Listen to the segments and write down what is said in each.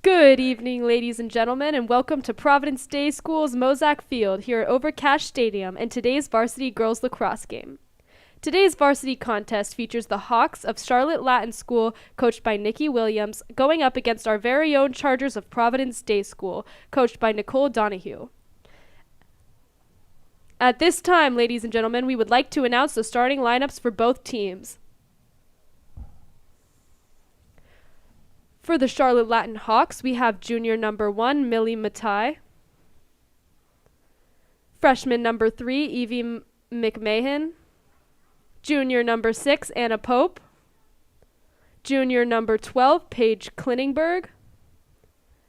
Good evening, ladies and gentlemen, and welcome to Providence Day School's Mozak Field here at Overcash Stadium and today's varsity girls lacrosse game. Today's varsity contest features the Hawks of Charlotte Latin School, coached by Nikki Williams, going up against our very own Chargers of Providence Day School, coached by Nicole Donahue. At this time, ladies and gentlemen, we would like to announce the starting lineups for both teams. For the Charlotte Latin Hawks, we have junior number 1, Millie Matai. Freshman number 3, Evie McMahon. Junior number 6, Anna Pope. Junior number 12, Paige Kliningberg.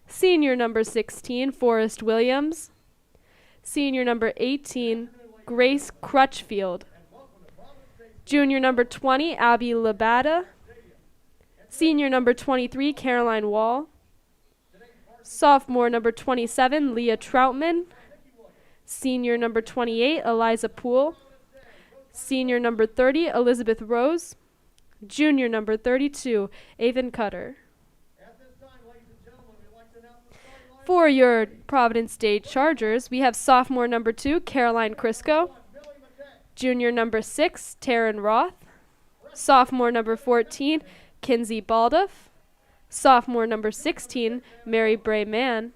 Senior number 16, Forrest Williams. Senior number 18, Grace Crutchfield. Junior number 20, Abby Labata. Senior number 23, Caroline Wall. Sophomore number 27, Leah Troutman. Senior number 28, Eliza Poole. Senior number 30, Elizabeth Rose. Junior number 32, Avon Cutter. For your Providence Day Chargers, we have sophomore number 2, Caroline Crisco. Junior number 6, Taryn Roth. Sophomore number 14, Kinsey Balduff. Sophomore number 16, Mary Bray Mann.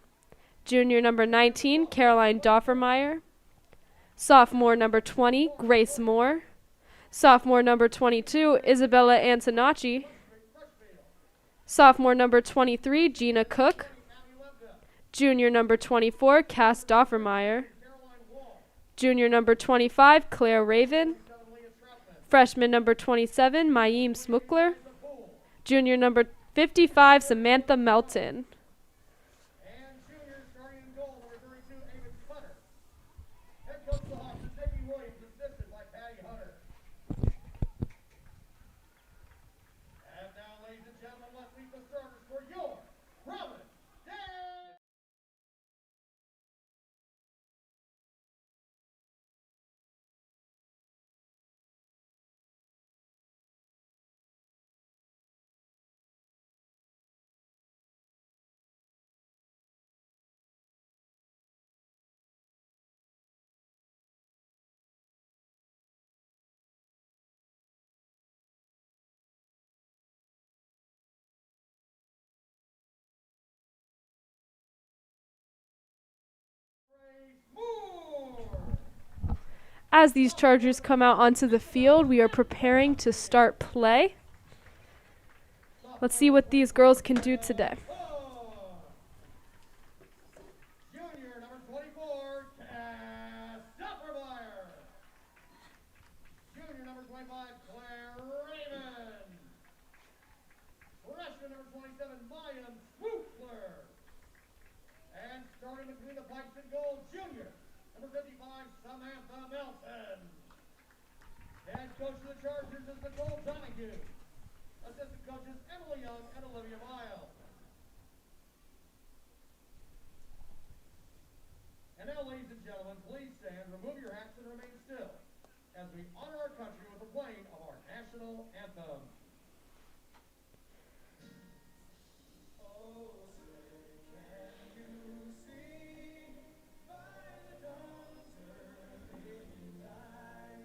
Junior number 19, Caroline Doffermeyer. Sophomore number 20, Grace Moore. Sophomore number 22, Isabella Antonacci. Sophomore number 23, Gina Cook. Junior number 24, Cass Doffermeyer. Junior number 25, Claire Raven. Freshman number 27, Mayim Smukler. Junior number 55, Samantha Melton. And junior starting in goal, number 32, Ava Cutter. Head coach of the Hawks is Nikki Williams, assisted by Patty Hunter. And now, ladies and gentlemen, let's meet the starters for your Providence Day. As these Chargers come out onto the field, we are preparing to start play. Let's see what these girls can do today. Junior number 24, Cass Duffermeyer. Junior number 25, Claire Raven. Freshman number 27, Maya Swoopler. And starting between the pipes and goal, junior number 55, Samantha Melton. Head coach of the Chargers is Nicole Donahue. Assistant coaches Emily Young and Olivia Miles. And now, ladies and gentlemen, please stand, remove your hats, and remain still as we honor our country with the playing of our national anthem. Oh, say, can you see by the dawn's early light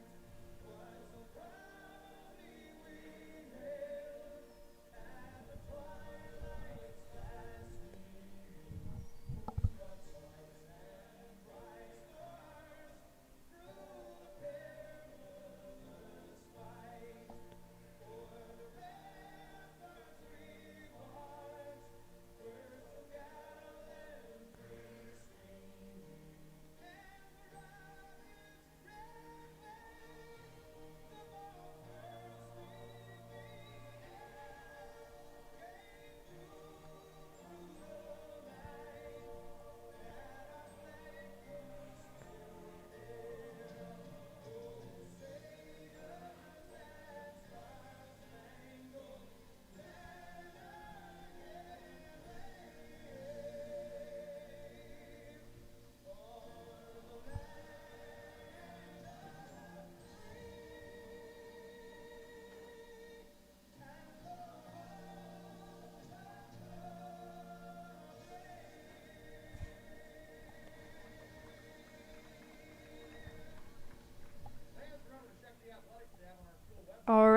what so proudly we hailed at the twilight's last gleaming, struck lights and bright stars through the perilous fight, o'er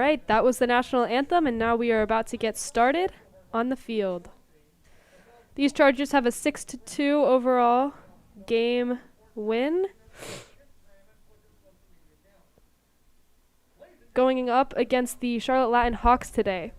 right, that was the national anthem, and now we are about to get started on the field. These Chargers have a 6-2 overall game win. Going up against the Charlotte Latin Hawks today.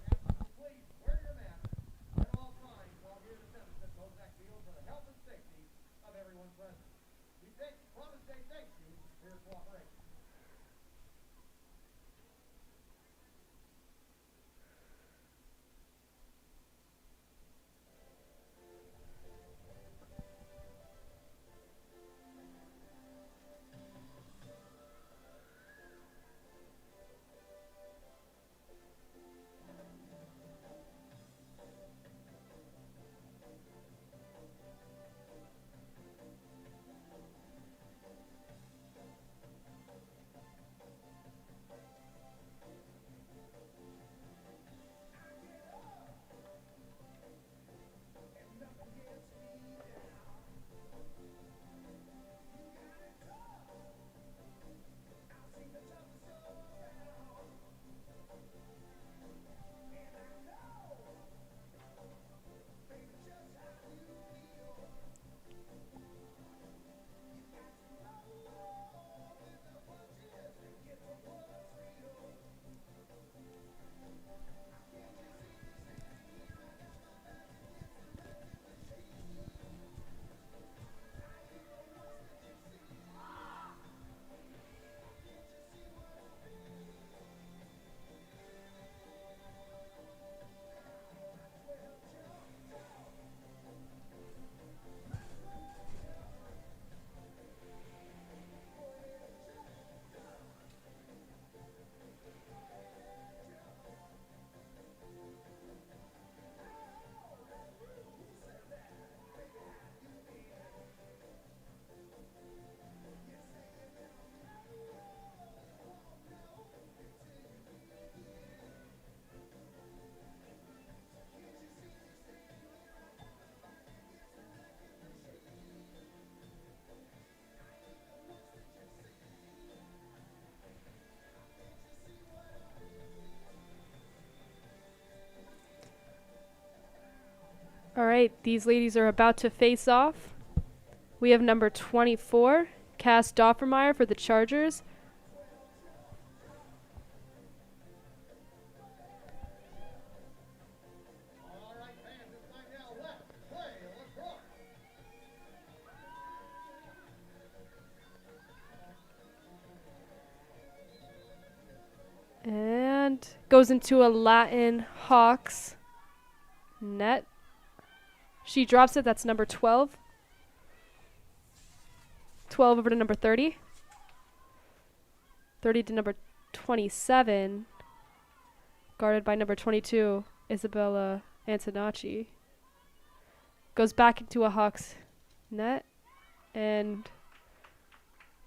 All right, these ladies are about to face off. We have number 24, Cass Doffermeyer for the Chargers. And goes into a Latin Hawks net. She drops it. That's number 12. 12 over to number 30. 30 to number 27. Guarded by number 22, Isabella Antonacci. Goes back into a Hawks net and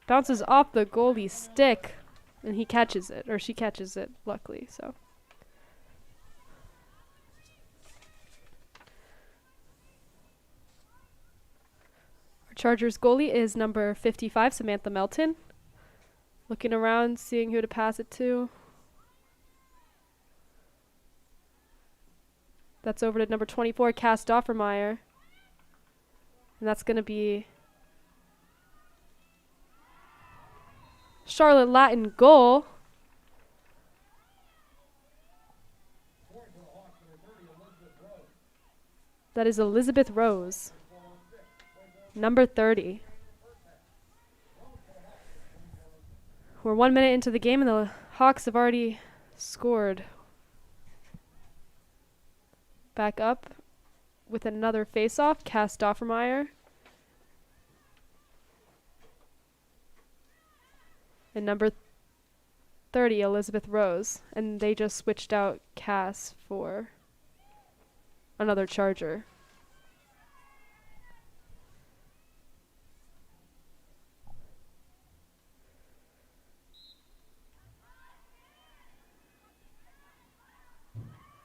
bounces off the goalie's stick. And he catches it, or she catches it, luckily, so. Our Chargers goalie is number 55, Samantha Melton. Looking around, seeing who to pass it to. That's over to number 24, Cass Doffermeyer. And that's going to be Charlotte Latin goal. That is Elizabeth Rose, number 30. We're 1 minute into the game and the Hawks have already scored. Back up with another face-off, Cass Doffermeyer. And number 30, Elizabeth Rose. And they just switched out Cass for another Charger.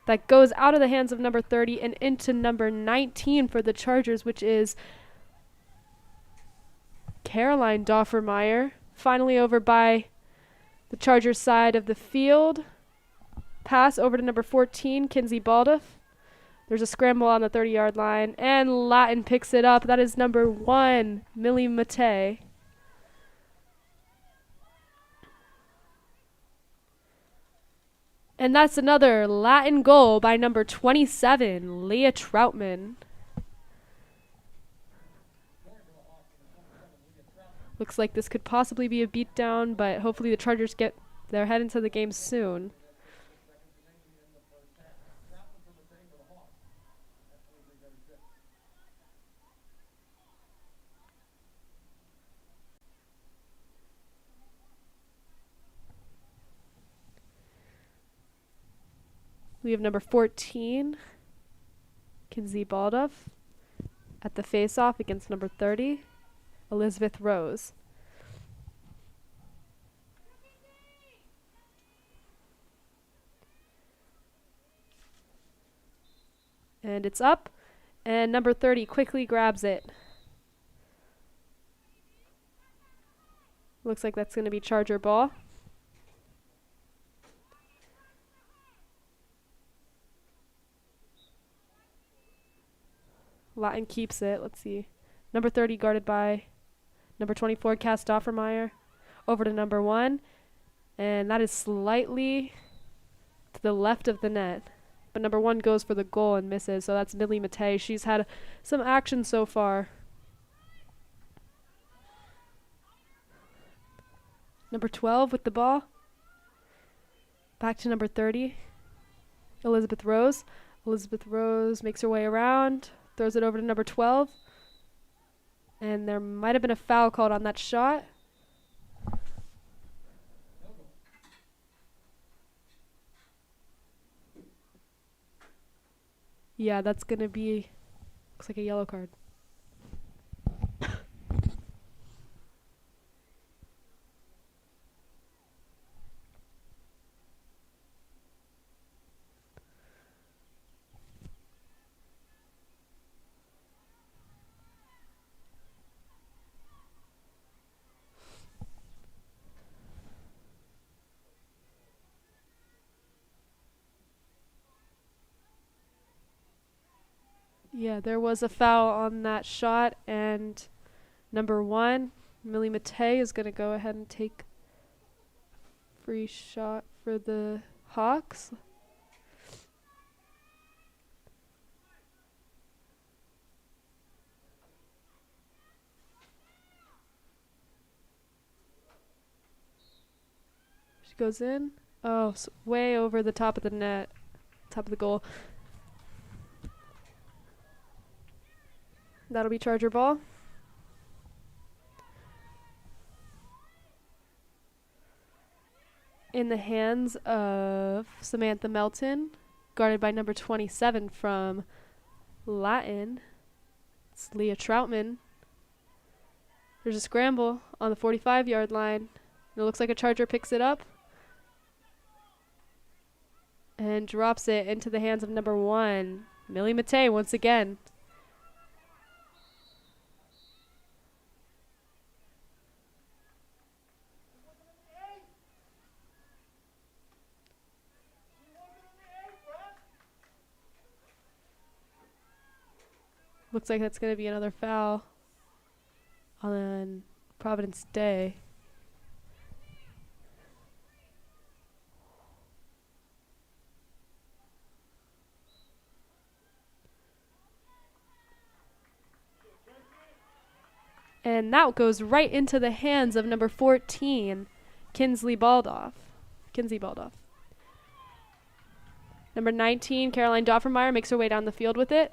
That goes out of the hands of number 30 and into number 19 for the Chargers, which is Caroline Doffermeyer. Finally over by the Chargers side of the field. pass over to number 14, Kinsey Baldoff. There's a scramble on the 30-yard line, and Latin picks it up. That is number 1, Millie Matei. And that's another Latin goal by number 27, Leah Troutman. Looks like this could possibly be a beatdown, but hopefully the Chargers get their head into the game soon. We have number 14, Kinsey Baldoff, at the face-off against number 30, Elizabeth Rose. And it's up, and number 30 quickly grabs it. Looks like that's going to be Charger ball. Latin keeps it. Let's see. Number 30 guarded by number 24, Cass Doffermeyer. Over to number 1. And that is slightly to the left of the net. But number 1 goes for the goal and misses. So that's Millie Matei. She's had some action so far. Number 12 with the ball. Back to number 30, Elizabeth Rose. Elizabeth Rose makes her way around. Throws it over to number 12. And there might have been a foul called on that shot. Yeah, that's going to be, looks like a yellow card. Yeah, there was a foul on that shot, and number 1, Millie Matei, is going to go ahead and take free shot for the Hawks. She goes in. Oh, way over the top of the net, top of the goal. That'll be Charger ball. In the hands of Samantha Melton, guarded by number 27 from Latin. It's Leah Troutman. There's a scramble on the 45-yard line. It looks like a Charger picks it up and drops it into the hands of number 1, Millie Matei once again. Looks like that's going to be another foul on Providence Day. And that goes right into the hands of number 14, Kinsey Baldoff. Number 19, Caroline Doffermeyer, makes her way down the field with it.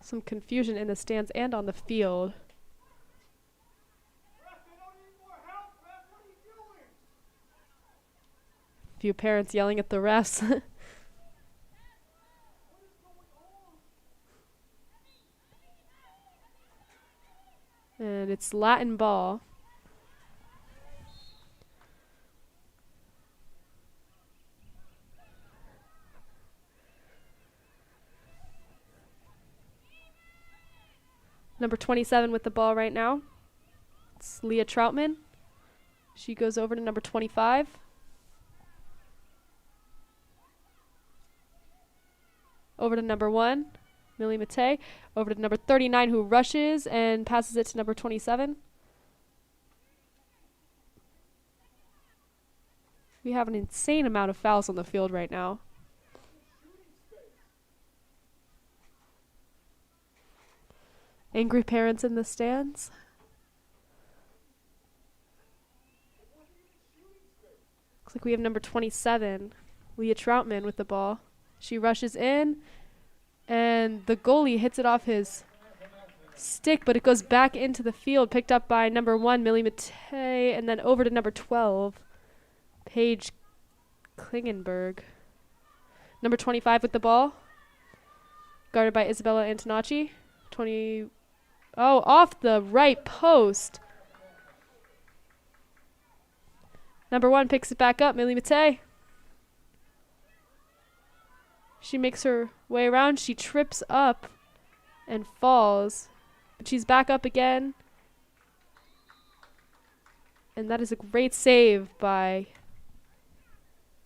Some confusion in the stands and on the field. A few parents yelling at the refs. And it's Latin ball. Number 27 with the ball right now. It's Leah Troutman. She goes over to number 25. Over to number 1, Millie Matei. Over to number 39, who rushes and passes it to number 27. We have an insane amount of fouls on the field right now. Angry parents in the stands. Looks like we have number 27, Leah Troutman, with the ball. She rushes in, and the goalie hits it off his stick, but it goes back into the field, picked up by number 1, Millie Matei, and then over to number 12, Paige Klingenberg. Number 25 with the ball, guarded by Isabella Antonacci. Off the right post. Number 1 picks it back up, Millie Matei. She makes her way around. She trips up and falls. But she's back up again. And that is a great save by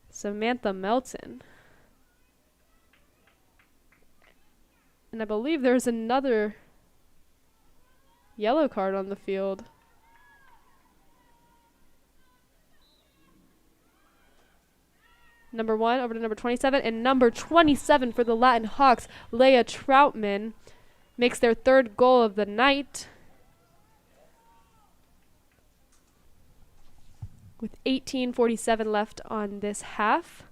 Samantha Melton. And I believe there's another yellow card on the field. Number 1 over to number 27, and number 27 for the Latin Hawks, Leah Troutman, makes their 3rd goal of the night. With 18:47 left on this half.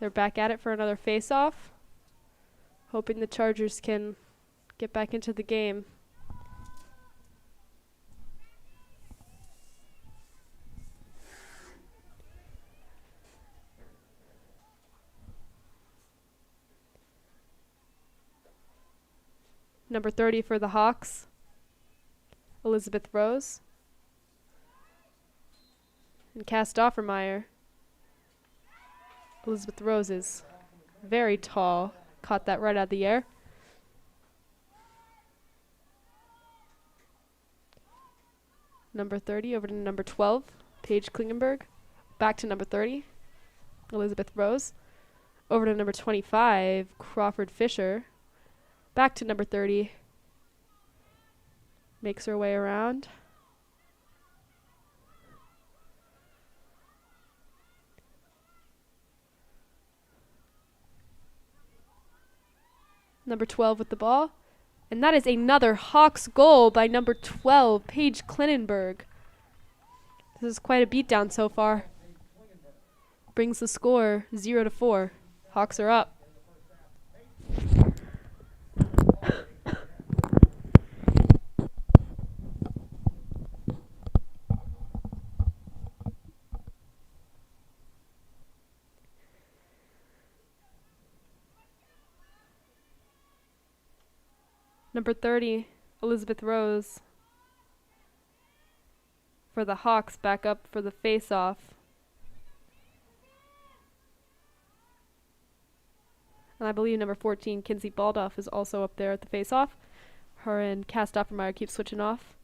They're back at it for another face-off, hoping the Chargers can get back into the game. Number 30 for the Hawks, Elizabeth Rose. And Cass Doffermeyer. Elizabeth Rose is very tall. Caught that right out of the air. Number 30 over to number 12, Paige Klingenberg. Back to number 30, Elizabeth Rose. Over to number 25, Crawford Fisher. Back to number 30. Makes her way around. Number 12 with the ball. And that is another Hawks goal by number 12, Paige Klingenberg. This is quite a beatdown so far. Brings the score 0-4. Hawks are up. Number 30, Elizabeth Rose for the Hawks, back up for the face-off. And I believe number 14, Kinsey Baldoff, is also up there at the face-off. Her and Cass Doffermeyer keep switching off.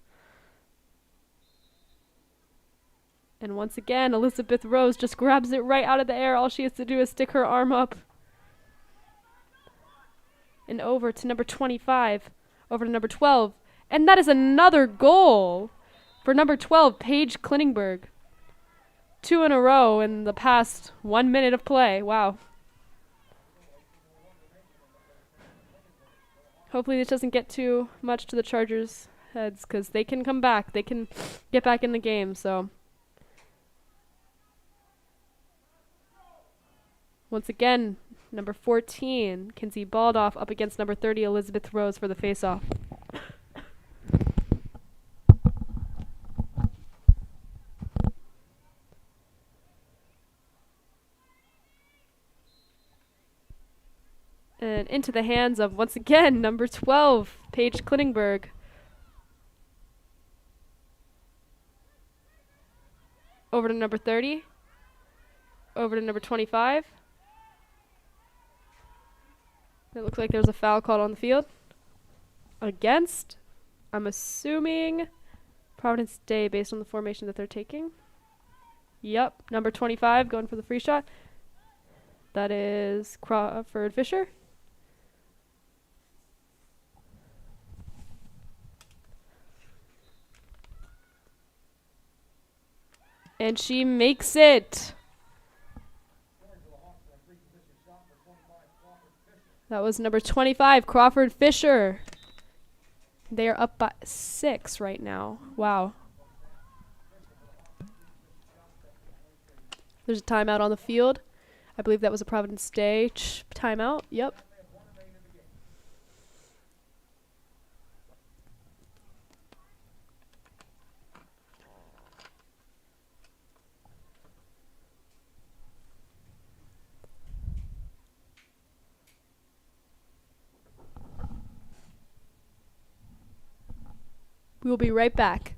And once again, Elizabeth Rose just grabs it right out of the air. All she has to do is stick her arm up. And over to number 25. Over to number 12. And that is another goal for number 12, Paige Klingenberg. 2 in a row in the past 1 minute of play. Wow. Hopefully this doesn't get too much to the Chargers' heads, because they can come back. They can get back in the game. So once again, number 14, Kinsey Baldoff, up against number 30, Elizabeth Rose, for the face-off. And into the hands of, once again, number 12, Paige Kliningberg. Over to number 30. Over to number 25. It looks like there's a foul called on the field. Against, I'm assuming, Providence Day based on the formation that they're taking. Yep, number 25 going for the free shot. That is Crawford Fisher. And she makes it. That was number 25, Crawford Fisher. They are up by 6 right now. Wow. There's a timeout on the field. I believe that was a Providence Day timeout. Yep. We will be right back.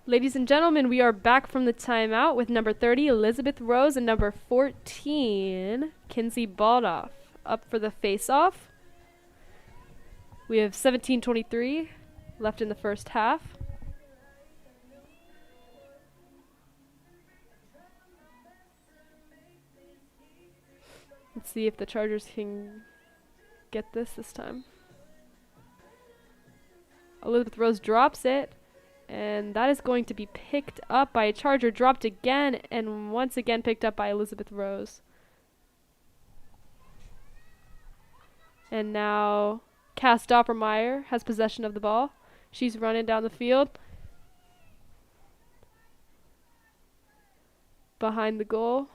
Ladies and gentlemen, we are back from the timeout with number 30, Elizabeth Rose, and number 14, Kinsey Baldoff. Up for the face-off. We have 17:23 left in the first half. Let's see if the Chargers can get this time. Elizabeth Rose drops it. And that is going to be picked up by a Charger, dropped again, and once again picked up by Elizabeth Rose. And now Cass Doppermeyer has possession of the ball. She's running down the field. Behind the goal.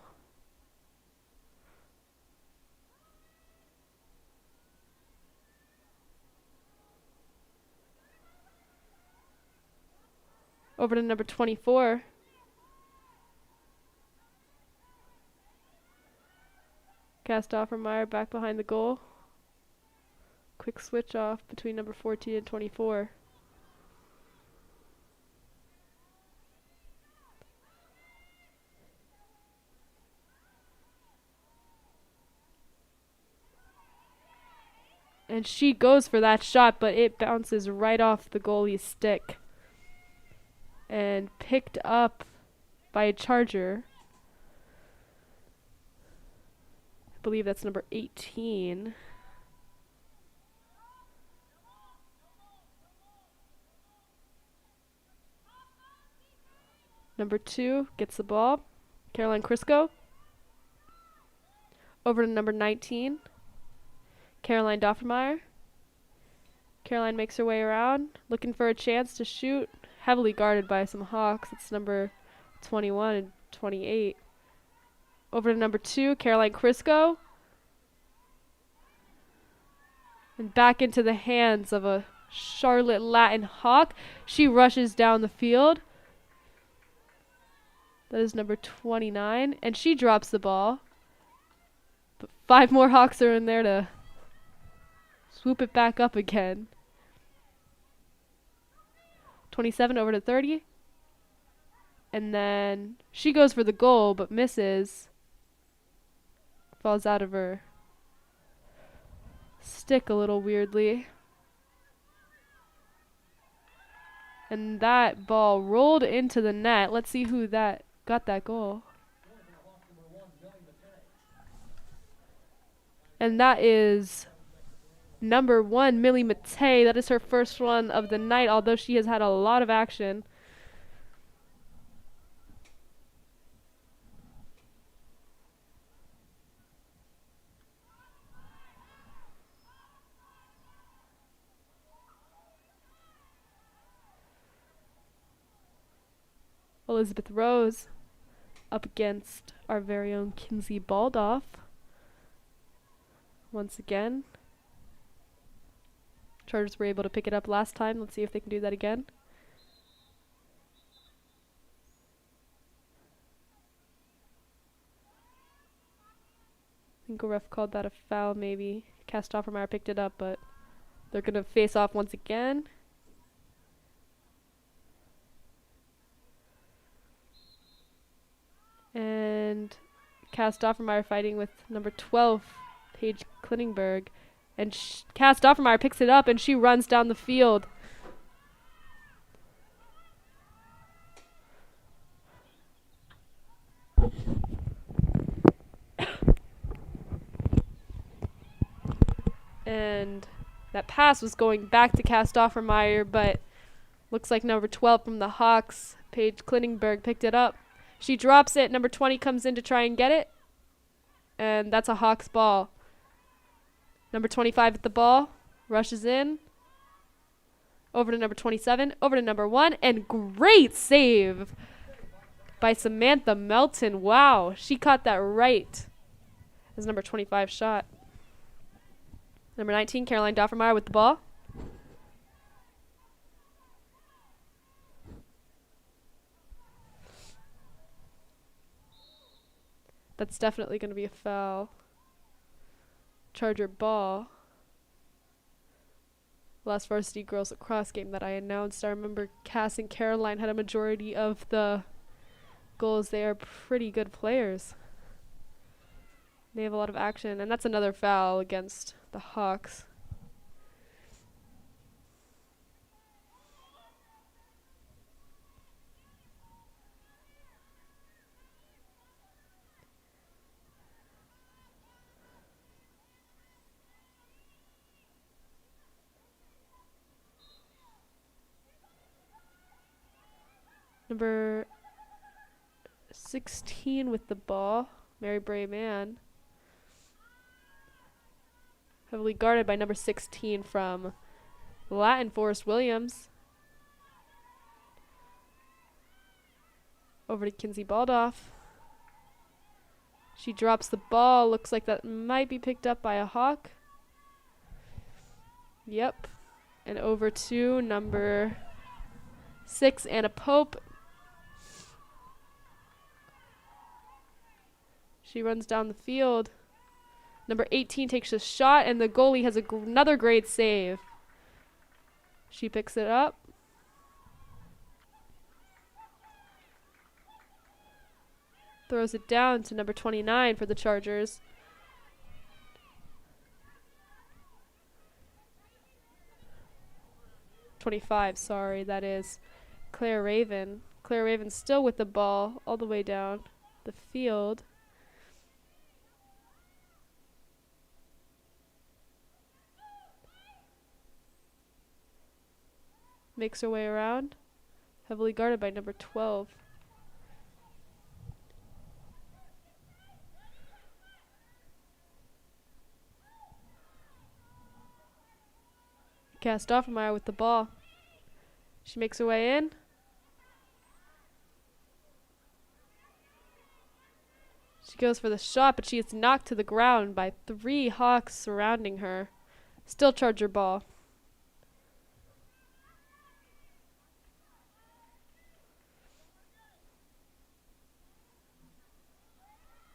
Over to number 24. Cass Doppermeyer back behind the goal. Quick switch off between number 14 and 24. And she goes for that shot, but it bounces right off the goalie's stick. And picked up by a Charger. I believe that's number 18. Number 2 gets the ball. Caroline Crisco. Over to number 19. Caroline Doffermeyer. Caroline makes her way around, looking for a chance to shoot. Heavily guarded by some Hawks. It's number 21 and 28. Over to number 2, Caroline Crisco. And back into the hands of a Charlotte Latin Hawk. She rushes down the field. That is number 29. And she drops the ball. But 5 more Hawks are in there to swoop it back up again. 27 over to 30. And then she goes for the goal but misses. Falls out of her stick a little weirdly. And that ball rolled into the net. Let's see who that got that goal. And that is number 1, Millie Matei. That is her first one of the night, although she has had a lot of action. Elizabeth Rose up against our very own Kinsey Baldoff. Once again. Chargers were able to pick it up last time. Let's see if they can do that again. I think a ref called that a foul maybe. Kastoffermeyer picked it up, but they're going to face off once again. And Kastoffermeyer fighting with number 12, Paige Klingberg. And Kastoffermeyer picks it up and she runs down the field. And that pass was going back to Kastoffermeyer, but looks like number 12 from the Hawks, Paige Klingberg, picked it up. She drops it. Number 20 comes in to try and get it. And that's a Hawks ball. Number 25 at the ball. Rushes in. Over to number 27. Over to number 1. And great save by Samantha Melton. Wow. She caught that right as number 25 shot. Number 19, Caroline Doffermeyer with the ball. That's definitely going to be a foul. Charger ball. Last Varsity Girls Lacrosse game that I announced, I remember Cass and Caroline had a majority of the goals. They are pretty good players. They have a lot of action, and that's another foul against the Hawks. Number 16 with the ball, Mary Brayman. Heavily guarded by number 16 from Latin, Forrest Williams. Over to Kinsey Baldoff. She drops the ball. Looks like that might be picked up by a Hawk. Yep. And over to number 6, Anna Pope. She runs down the field. Number 18 takes a shot, and the goalie has another great save. She picks it up. Throws it down to number 29 for the Chargers. .25, sorry, that is Claire Raven. Claire Raven still with the ball all the way down the field. Makes her way around. Heavily guarded by number 12. Cass Stoffermeyer with the ball. She makes her way in. She goes for the shot, but she gets knocked to the ground by 3 Hawks surrounding her. Still Charger ball.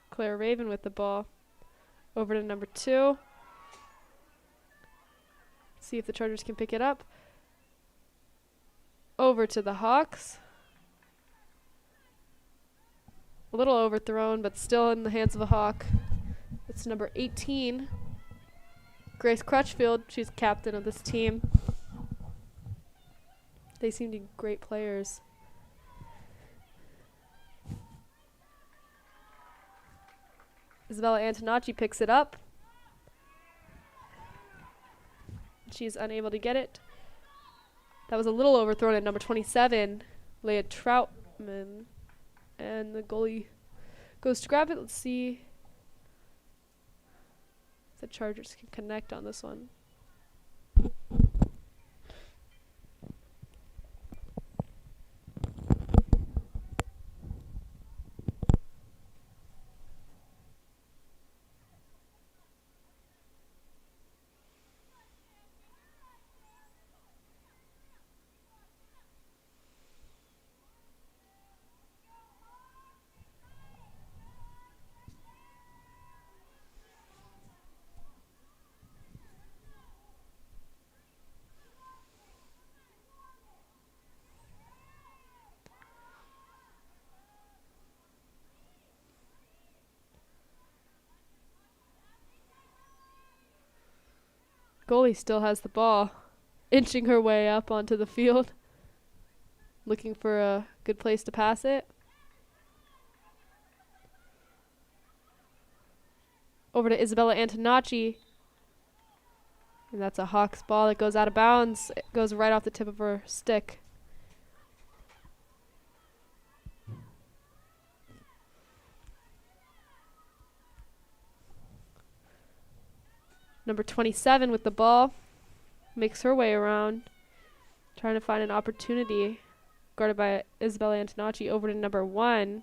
Claire Raven with the ball. Over to number 2. See if the Chargers can pick it up. Over to the Hawks. A little overthrown, but still in the hands of a Hawk. It's number 18. Grace Crutchfield. She's captain of this team. They seem to be great players. Isabella Antonacci picks it up. She's unable to get it. That was a little overthrown at number 27, Leah Troutman. And the goalie goes to grab it. Let's see if the Chargers can connect on this one. Goalie still has the ball, inching her way up onto the field, looking for a good place to pass it. Over to Isabella Antonacci. And that's a Hawks ball that goes out of bounds. It goes right off the tip of her stick. Number 27 with the ball. Makes her way around. Trying to find an opportunity. Guarded by Isabella Antonacci. Over to number 1.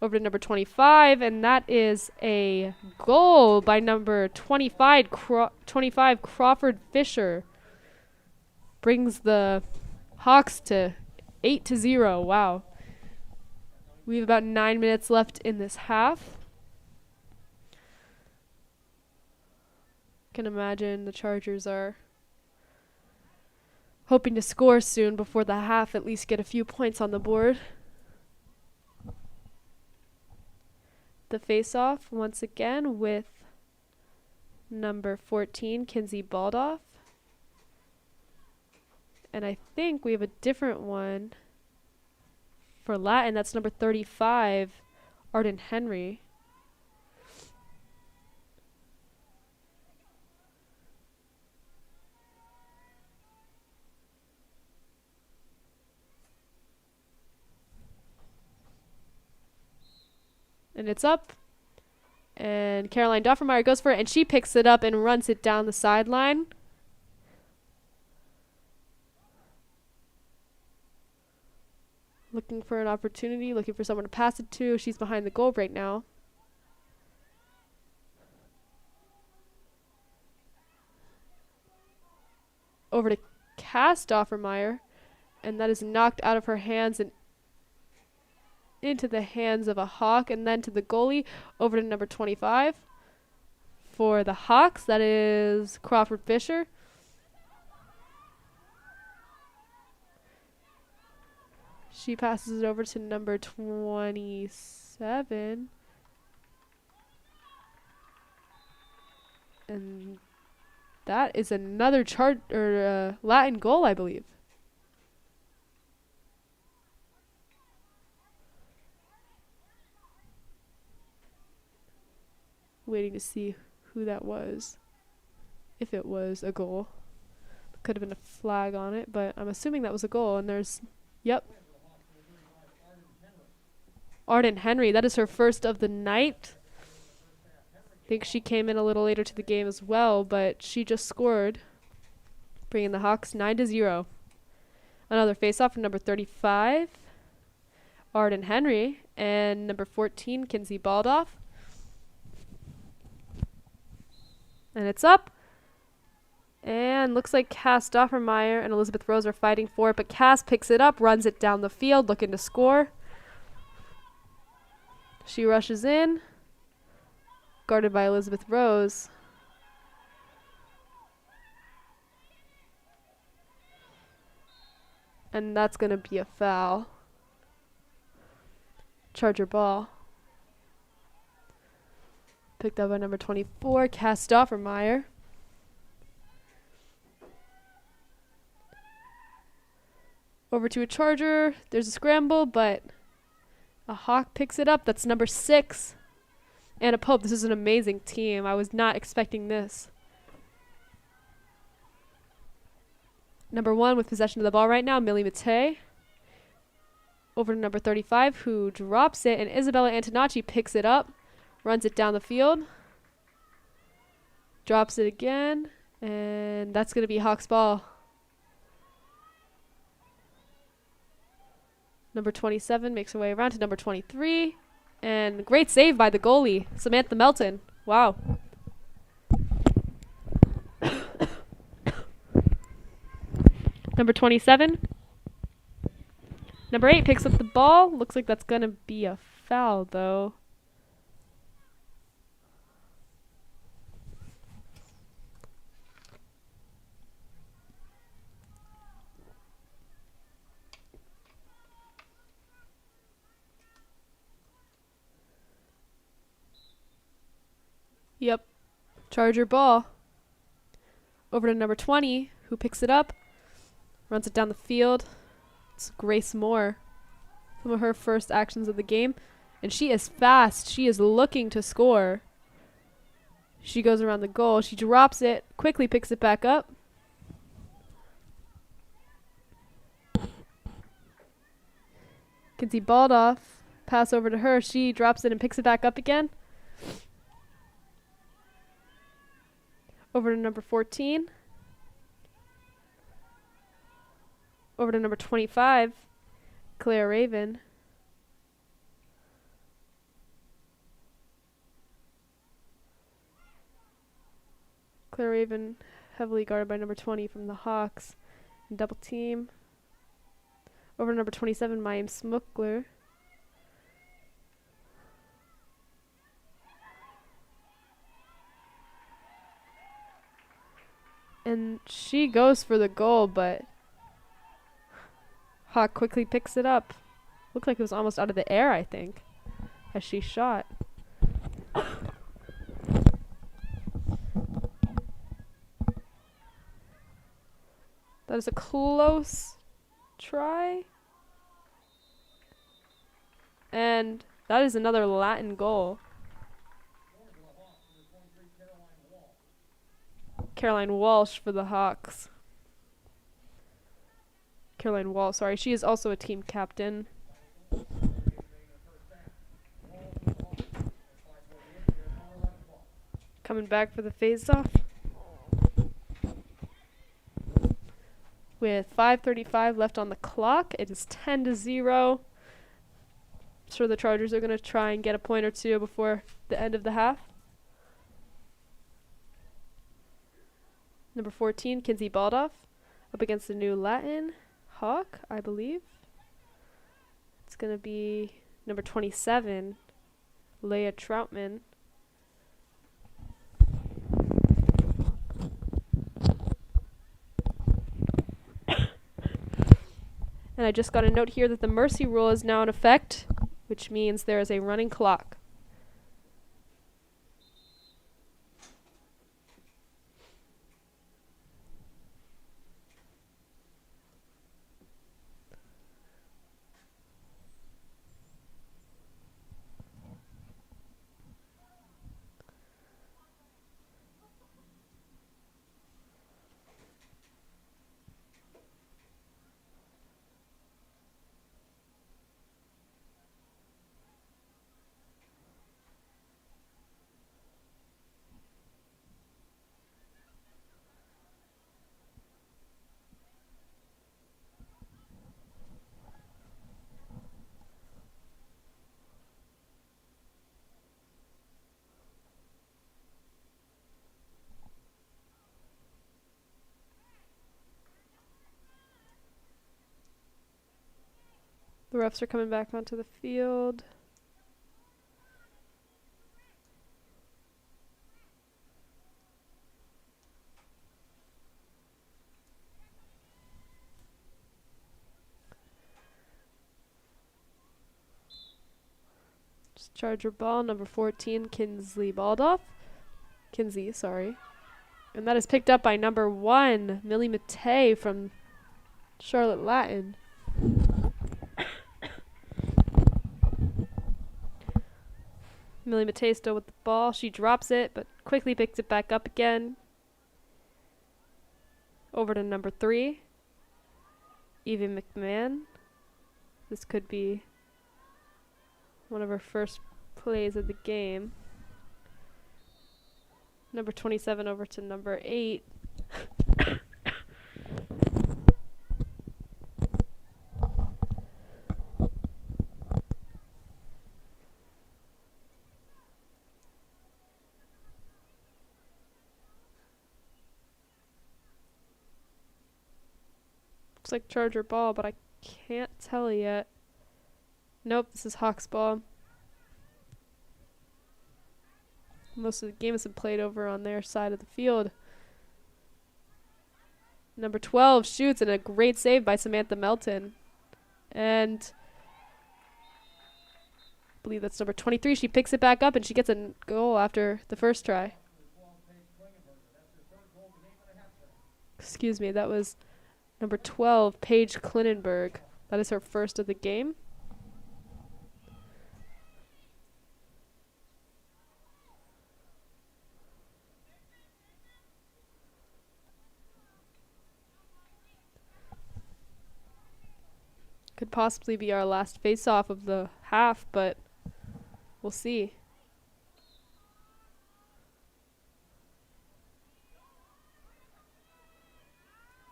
Over to number 25. And that is a goal by number 25 Crawford Fisher. Brings the Hawks to 8-0. Wow. We have about 9 minutes left in this half. Can imagine the Chargers are hoping to score soon before the half, at least get a few points on the board. The face-off once again with number 14, Kinsey Baldoff. And I think we have a different one for Latin. That's number 35, Arden Henry. And it's up. And Caroline Doffermeyer goes for it, and she picks it up and runs it down the sideline. Looking for an opportunity, looking for someone to pass it to. She's behind the goal right now. Over to Cass Doffermeyer, and that is knocked out of her hands and into the hands of a Hawk, and then to the goalie. Over to number 25 for the Hawks. That is Crawford Fisher. She passes it over to number 27. And that is another Latin goal, I believe. Waiting to see who that was. If it was a goal. Could have been a flag on it, but I'm assuming that was a goal. And there's, yep, Arden Henry. That is her first of the night. I think she came in a little later to the game as well, but she just scored. bringing the Hawks 9-0. Another face-off from number 35, Arden Henry, and number 14, Kinsey Baldoff. And it's up. And looks like Cass Doffermeyer and Elizabeth Rose are fighting for it, but Cass picks it up, runs it down the field, looking to score. She rushes in, guarded by Elizabeth Rose. And that's going to be a foul. Charger ball. Picked up by number 24, Cass Doffermeyer. Over to a Charger. There's a scramble, but a Hawk picks it up. That's number 6. Anna Pope. This is an amazing team. I was not expecting this. Number 1 with possession of the ball right now, Millie Matei. Over to number 35, who drops it, and Isabella Antonacci picks it up, runs it down the field, drops it again, and that's going to be Hawks ball. Number 27 makes her way around to number 23, and great save by the goalie, Samantha Melton. Wow. Number 27. Number 8 picks up the ball. Looks like that's going to be a foul, though. Yep. Charger ball. Over to number 20, who picks it up. Runs it down the field. It's Grace Moore. Some of her first actions of the game. And she is fast. She is looking to score. She goes around the goal. She drops it. Quickly picks it back up. Kinsey Baldoff. Pass over to her. She drops it and picks it back up again. Over to number 14. Over to number 25, Claire Raven. Claire Raven heavily guarded by number 20 from the Hawks. And double team. Over to number 27, Mayim Smukler. And she goes for the goal, but Hawk quickly picks it up. Looked like it was almost out of the air, I think, as she shot. That is a close try. And that is another Latin goal. Caroline Walsh for the Hawks. Caroline Wall, sorry. She is also a team captain. Coming back for the face-off. With 5:35 left on the clock, it is 10-0. I'm sure the Chargers are going to try and get a point or two before the end of the half. Number 14, Kinsey Baldoff, up against the new Latin Hawk, I believe. It's going to be number 27, Leah Troutman. And I just got a note here that the mercy rule is now in effect, which means there is a running clock. The refs are coming back onto the field. Just Charger ball, number 14, Kinsey, sorry. And that is picked up by number 1, Millie Matei from Charlotte Latin. Millie Matei still with the ball. She drops it, but quickly picks it back up again. Over to number 3, Evie McMahon. This could be one of her first plays of the game. Number 27 over to number 8. Looks like Charger ball, but I can't tell yet. Nope, this is Hawks ball. Most of the game has been played over on their side of the field. Number 12 shoots, and a great save by Samantha Melton. And I believe that's number 23. She picks it back up, and she gets a goal after the first try. Excuse me, that was number 12, Paige Klinenberg. That is her first of the game. Could possibly be our last face-off of the half, but we'll see.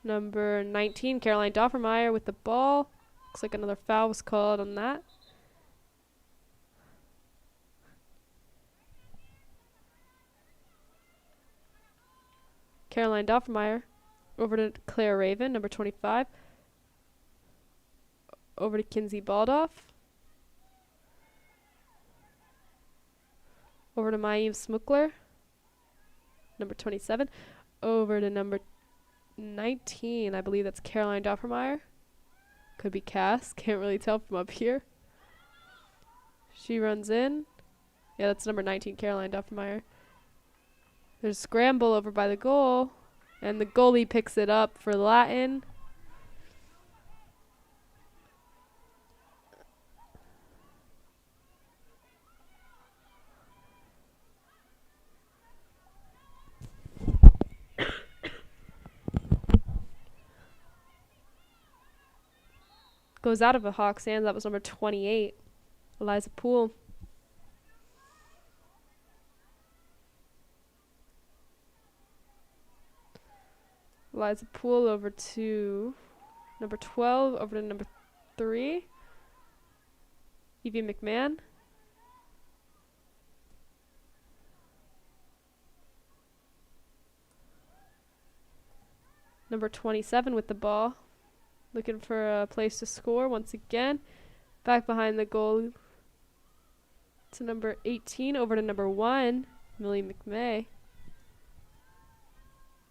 Number 19, Caroline Doffermeyer with the ball. Looks like another foul was called on that. Caroline Doffermeyer over to Claire Raven, number 25. Over to Kinsey Baldoff. Over to Maeve Smukler, number 27. Over to number 19. I believe that's Caroline Doffermeyer. Could be Cass. Can't really tell from up here. She runs in. Yeah, that's number 19, Caroline Doffermeyer. There's a scramble over by the goal. And the goalie picks it up for Latin. Goes out of a Hawks hand. That was number 28, Eliza Poole. Eliza Poole over to number 12, over to number 3, Evie McMahon. Number 27 with the ball. Looking for a place to score once again. Back behind the goal to number 18, over to number 1, Millie McMay.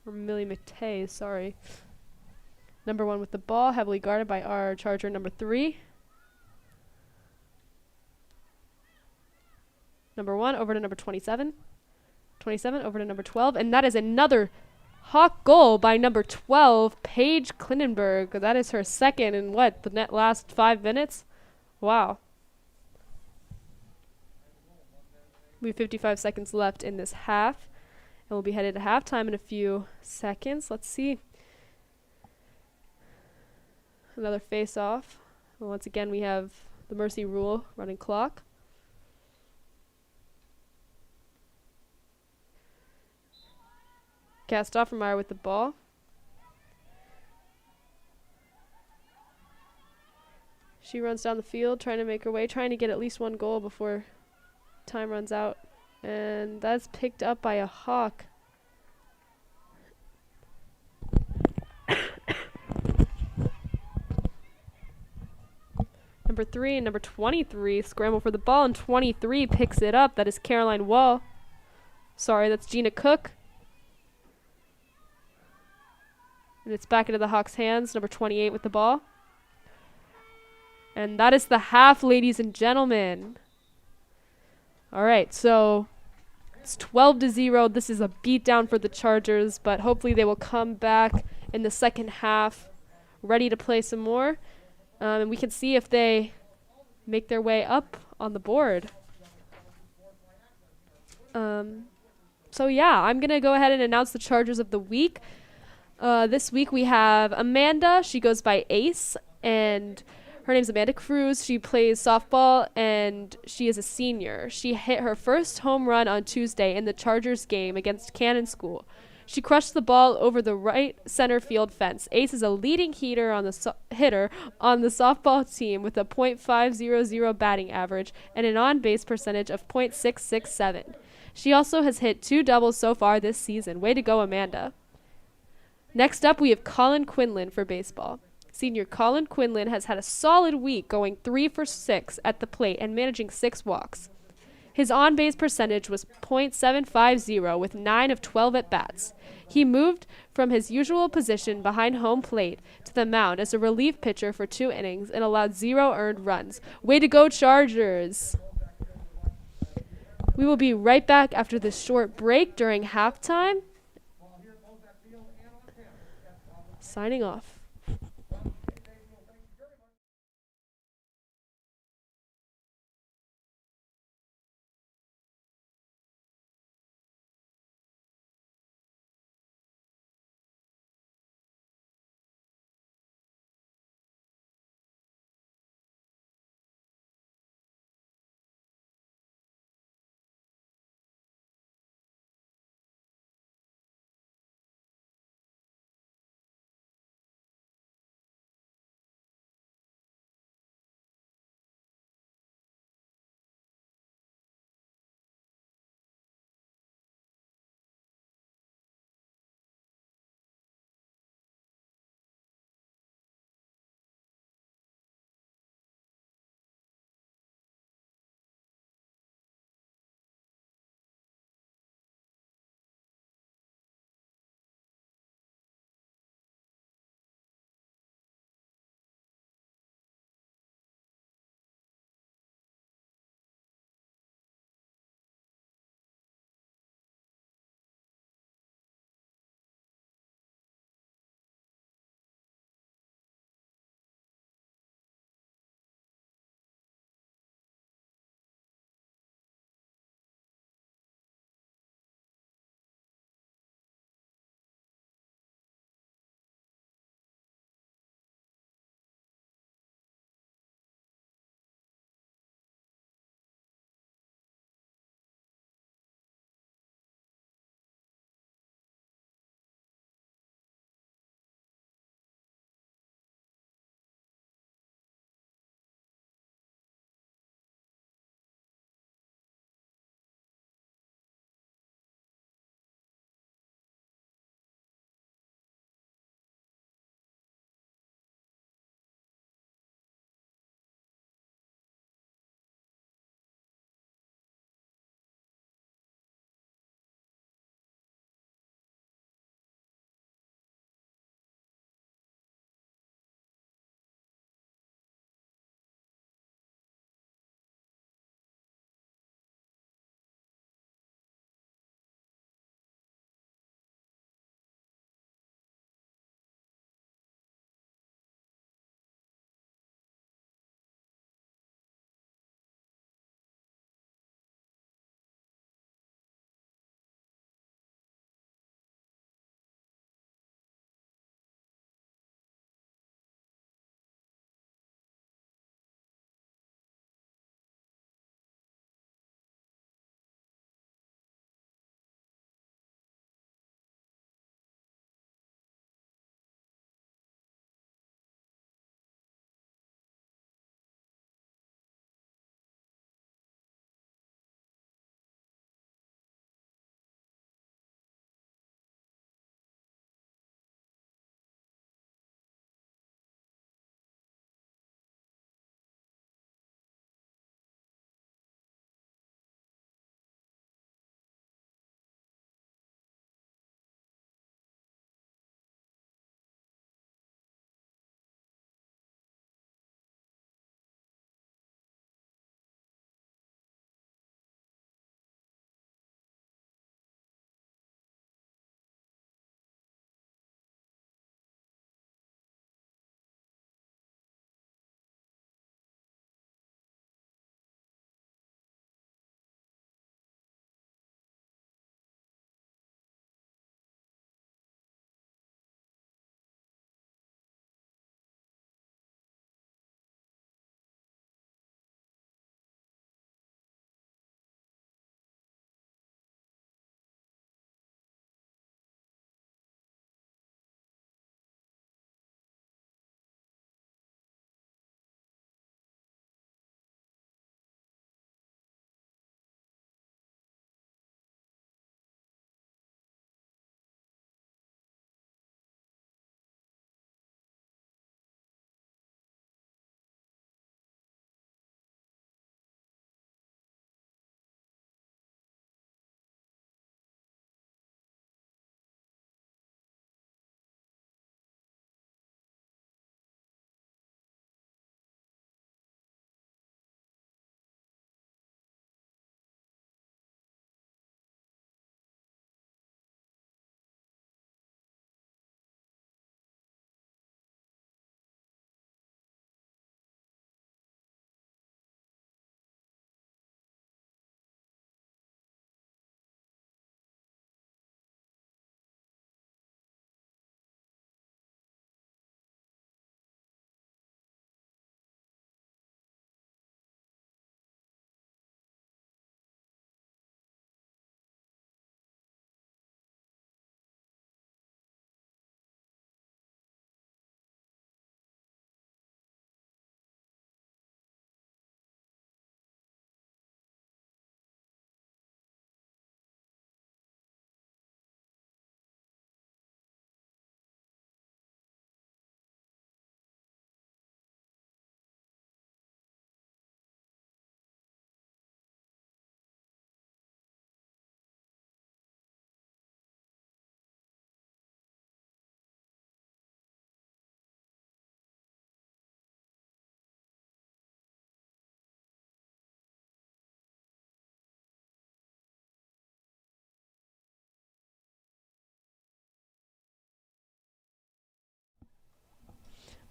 Or Millie McTay, sorry. Number 1 with the ball, heavily guarded by our Charger number 3. Number 1 over to number 27. 27 over to number 12. And that is another Hawk goal by number 12, Paige Klinenberg. That is her second in what, the last 5 minutes? Wow. We have 55 seconds left in this half. And we'll be headed to halftime in a few seconds. Let's see. Another face-off. Once again, we have the mercy rule, running clock. Cass Doffermeyer with the ball. She runs down the field, trying to make her way, trying to get at least one goal before time runs out. And that's picked up by a Hawk. Number 3 and number 23 scramble for the ball, and 23 picks it up. That is Caroline Wall. Sorry, that's Gina Cook. And it's back into the Hawks' hands. Number 28 with the ball. And that is the half, ladies and gentlemen. All right, so it's 12-0. This is a beatdown for the Chargers, but hopefully they will come back in the second half ready to play some more. And we can see if they make their way up on the board. So yeah, I'm going to go ahead and announce the Chargers of the week. This week we have Amanda. She goes by Ace, and her name's Amanda Cruz. She plays softball, and she is a senior. She hit her first home run on Tuesday in the Chargers game against Cannon School. She crushed the ball over the right center field fence. Ace is a leading hitter on the softball team with a .500 batting average and an on-base percentage of .667. She also has hit 2 doubles so far this season. Way to go, Amanda. Next up, we have Colin Quinlan for baseball. Senior Colin Quinlan has had a solid week, going 3 for 6 at the plate and managing 6 walks. His on-base percentage was .750 with 9 of 12 at-bats. He moved from his usual position behind home plate to the mound as a relief pitcher for 2 innings and allowed 0 earned runs. Way to go, Chargers! We will be right back after this short break during halftime. Signing off.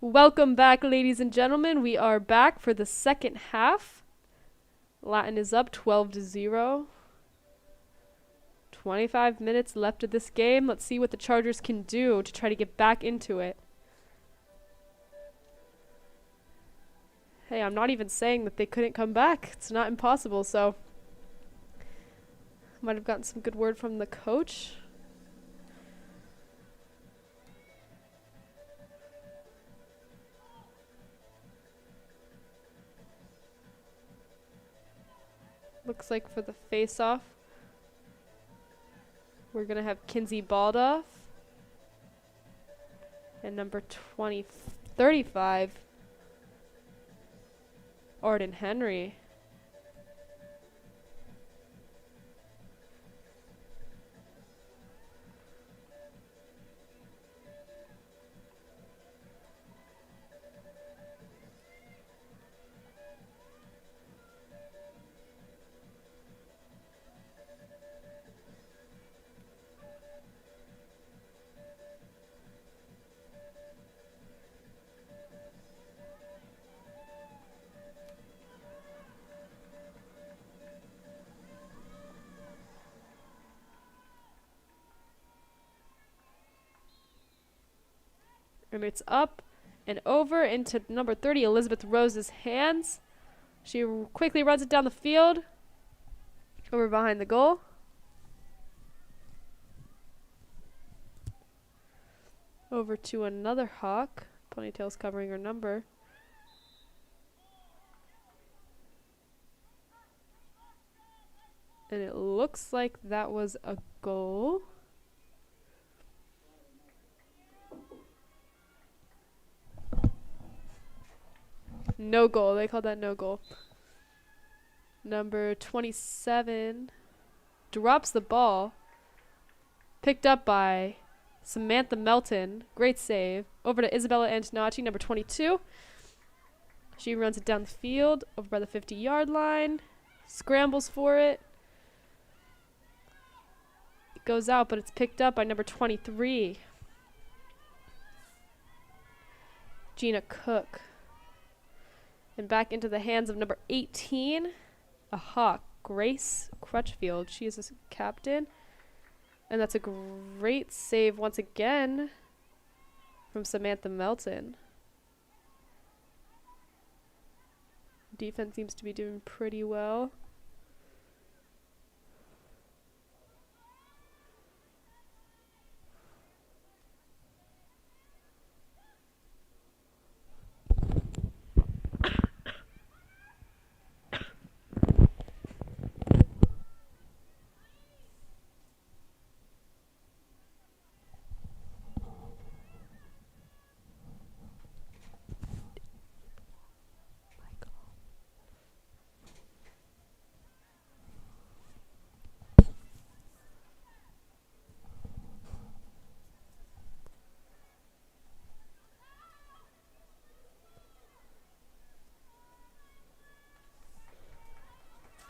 Welcome back, ladies and gentlemen. We are back for the second half. Latin is up 12-0. 25 minutes left of this game. Let's see what the Chargers can do to try to get back into it. Hey, I'm not even saying that they couldn't come back. It's not impossible, so might have gotten some good word from the coach. Looks like for the face-off, we're going to have Kinsey Baldoff and number 35, Arden Henry. And it's up and over into number 30, Elizabeth Rose's hands. She quickly runs it down the field, over behind the goal. Over to another Hawk. Ponytail's covering her number. And it looks like that was a goal. No goal. They called that no goal. Number 27 drops the ball. Picked up by Samantha Melton. Great save. Over to Isabella Antonacci, number 22. She runs it down the field over by the 50-yard line. Scrambles for it. It goes out, but it's picked up by number 23. Gina Cook. And back into the hands of number 18, a Hawk, Grace Crutchfield. She is a captain. And that's a great save once again from Samantha Melton. Defense seems to be doing pretty well.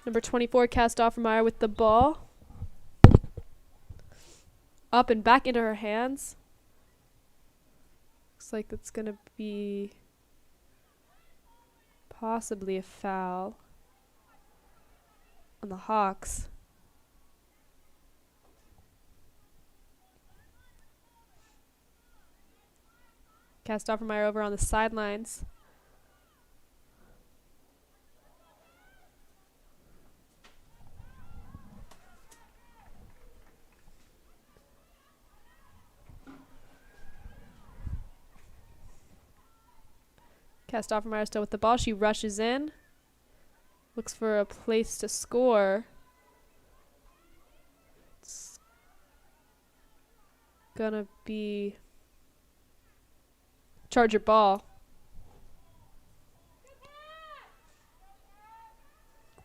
Number 24, Kastoffermeyer with the ball. Up and back into her hands. Looks like it's going to be possibly a foul on the Hawks. Kastoffermeyer over on the sidelines. Kastoffermeyer still with the ball. She rushes in. Looks for a place to score. It's gonna be Charger ball.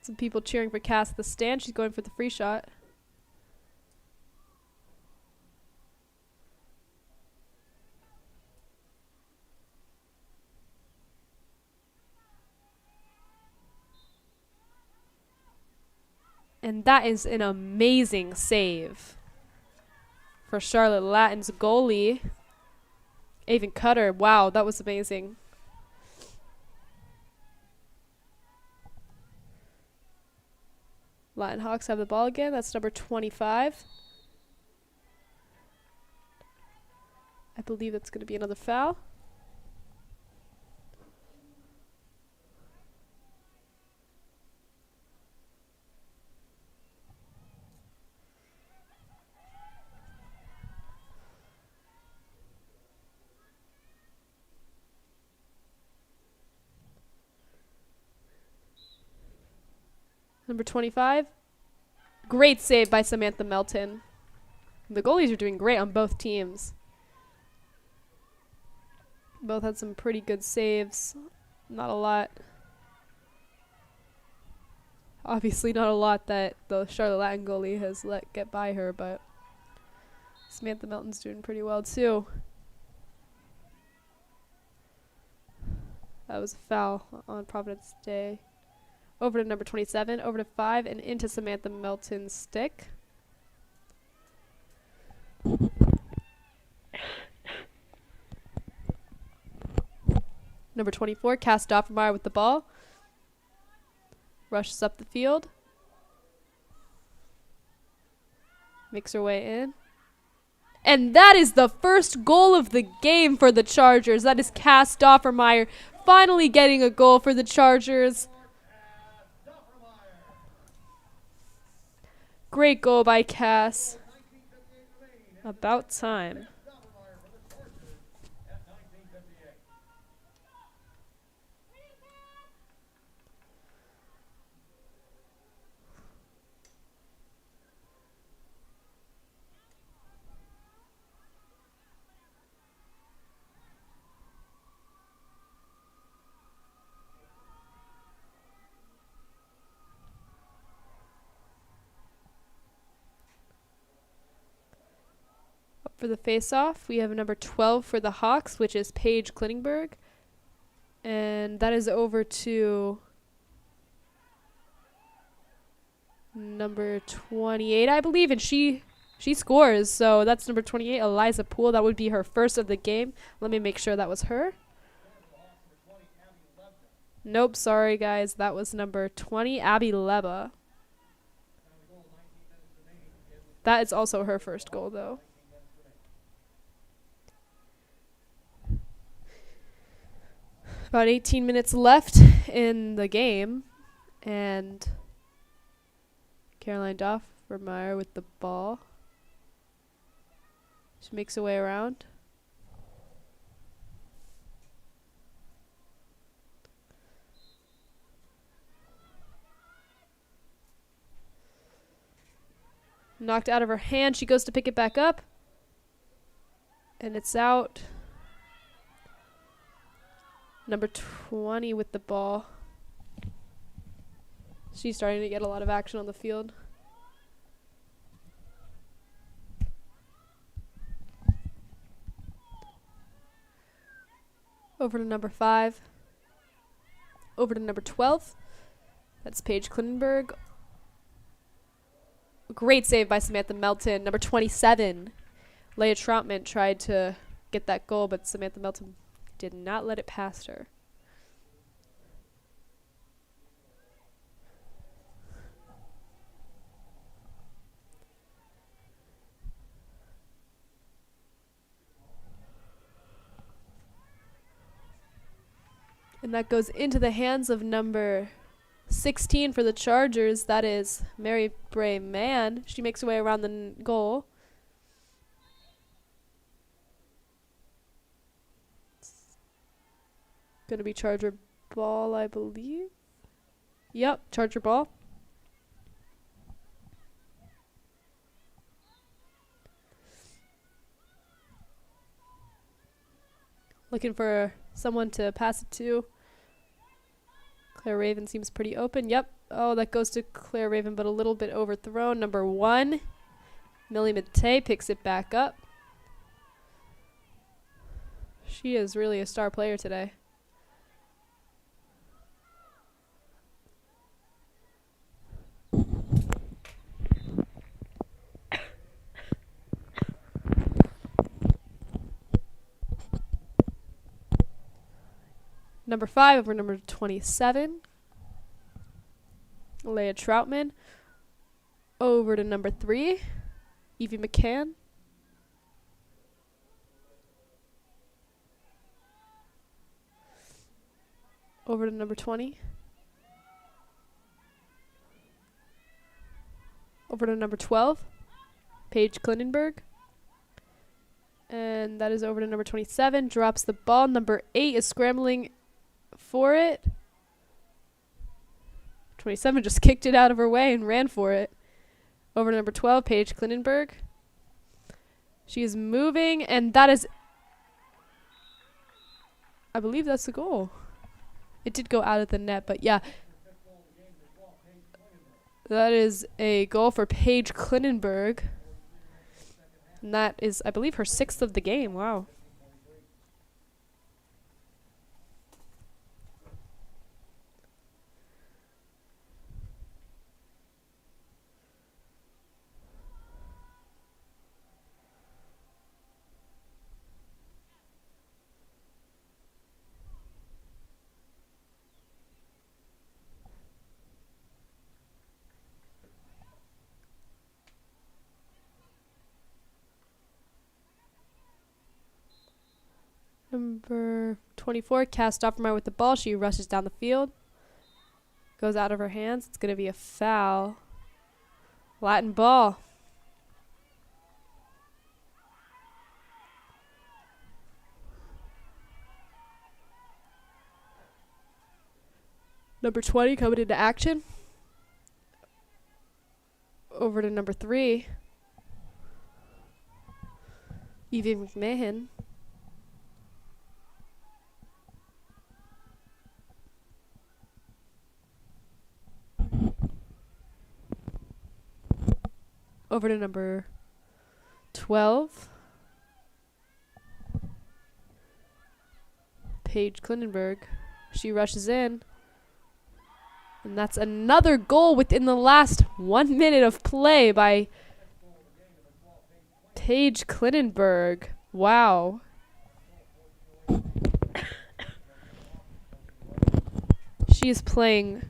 Some people cheering for Cass at the stand. She's going for the free shot. And that is an amazing save for Charlotte Lattin's goalie. Avon Cutter. Wow, that was amazing. Latin Hawks have the ball again. That's number 25. I believe that's going to be another foul. Number 25. Great save by Samantha Melton. The goalies are doing great on both teams. Both had some pretty good saves. Not a lot. Obviously not a lot that the Charlotte Latin goalie has let get by her, but Samantha Melton's doing pretty well too. That was a foul on Providence Day. Over to number 27, over to 5, and into Samantha Melton's stick. Number 24, Cass Doffermeyer with the ball. Rushes up the field. Makes her way in. And that is the first goal of the game for the Chargers. That is Cass Doffermeyer finally getting a goal for the Chargers. Great goal by Cass. About time. For the face-off, we have number 12 for the Hawks, which is Paige Kliningberg. And that is over to number 28, I believe. And she scores. So that's number 28, Eliza Poole. That would be her first of the game. Let me make sure that was her. Nope, sorry, guys. That was number 20, Abby Leba. That is also her first goal, though. About 18 minutes left in the game, and Caroline Doffermeyer with the ball. She makes her way around. Knocked out of her hand. She goes to pick it back up, and it's out. Number 20 with the ball. She's starting to get a lot of action on the field. Over to number 5. Over to number 12. That's Paige Klinenberg. Great save by Samantha Melton. Number 27. Leah Troutman tried to get that goal, but Samantha Melton did not let it past her. And that goes into the hands of number 16 for the Chargers. That is Mary Bray Mann. She makes her way around the goal. Gonna be Charger ball, I believe. Yep, Charger ball. Looking for someone to pass it to. Claire Raven seems pretty open. Yep. Oh, that goes to Claire Raven, but a little bit overthrown. Number 1, Millie Matei picks it back up. She is really a star player today. Number 5 over number 27. Leah Troutman. Over to number 3. Evie McCann. Over to number 20. Over to number 12. Paige Klinenberg. And that is over to number 27. Drops the ball. Number 8 is scrambling for it. 27 just kicked it out of her way and ran for it. Over to number 12, Paige Klinenberg. She is moving, and that is, I believe that's the goal. It did go out of the net, but yeah. That is a goal for Paige Klinenberg. And that is, I believe, her 6th of the game. Wow. Number 24, Cass Stoffermeyer with the ball. She rushes down the field. Goes out of her hands. It's going to be a foul. Latin ball. Number 20 coming into action. Over to number 3. Evie McMahon. Over to number 12. Paige Klinenberg. She rushes in. And that's another goal within the last 1 minute of play by Paige Klinenberg. Wow. She is playing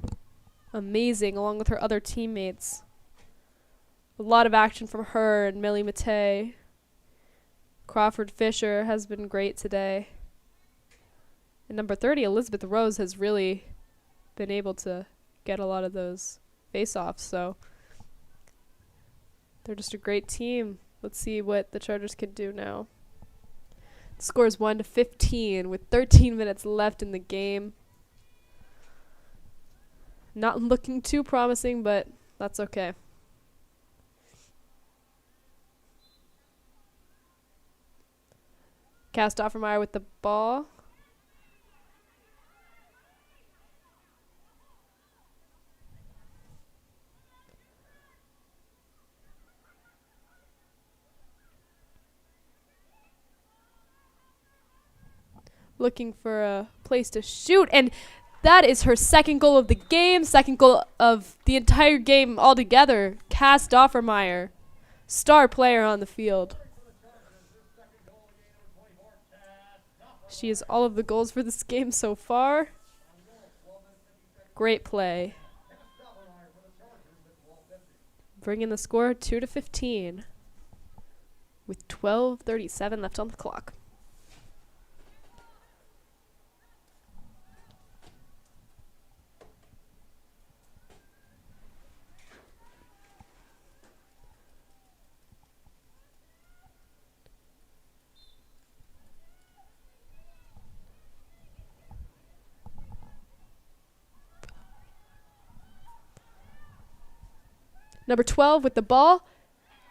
amazing along with her other teammates. A lot of action from her and Millie Matei. Crawford Fisher has been great today. And number 30, Elizabeth Rose, has really been able to get a lot of those face-offs. So they're just a great team. Let's see what the Chargers can do now. The score is 1-15 with 13 minutes left in the game. Not looking too promising, but that's okay. Cass Stoffermeyer with the ball. Looking for a place to shoot, and that is her 2nd goal of the game, 2nd goal of the entire game altogether. Cass Stoffermeyer, star player on the field. She has all of the goals for this game so far. Great play. Bringing the score 2-15 with 12:37 left on the clock. Number 12 with the ball.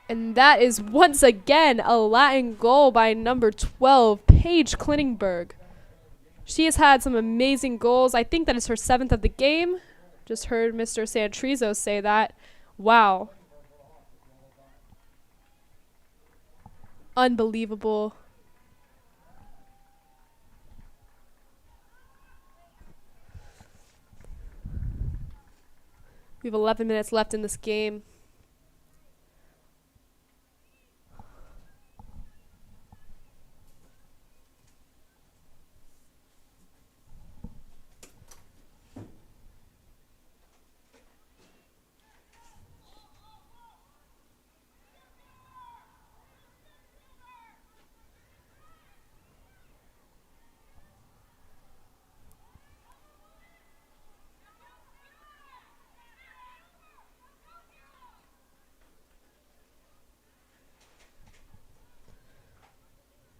And that is once again a Latin goal by number 12, Paige Klinenberg. She has had some amazing goals. I think that is her 7th of the game. Just heard Mr. Santrizo say that. Wow. Unbelievable. We have 11 minutes left in this game.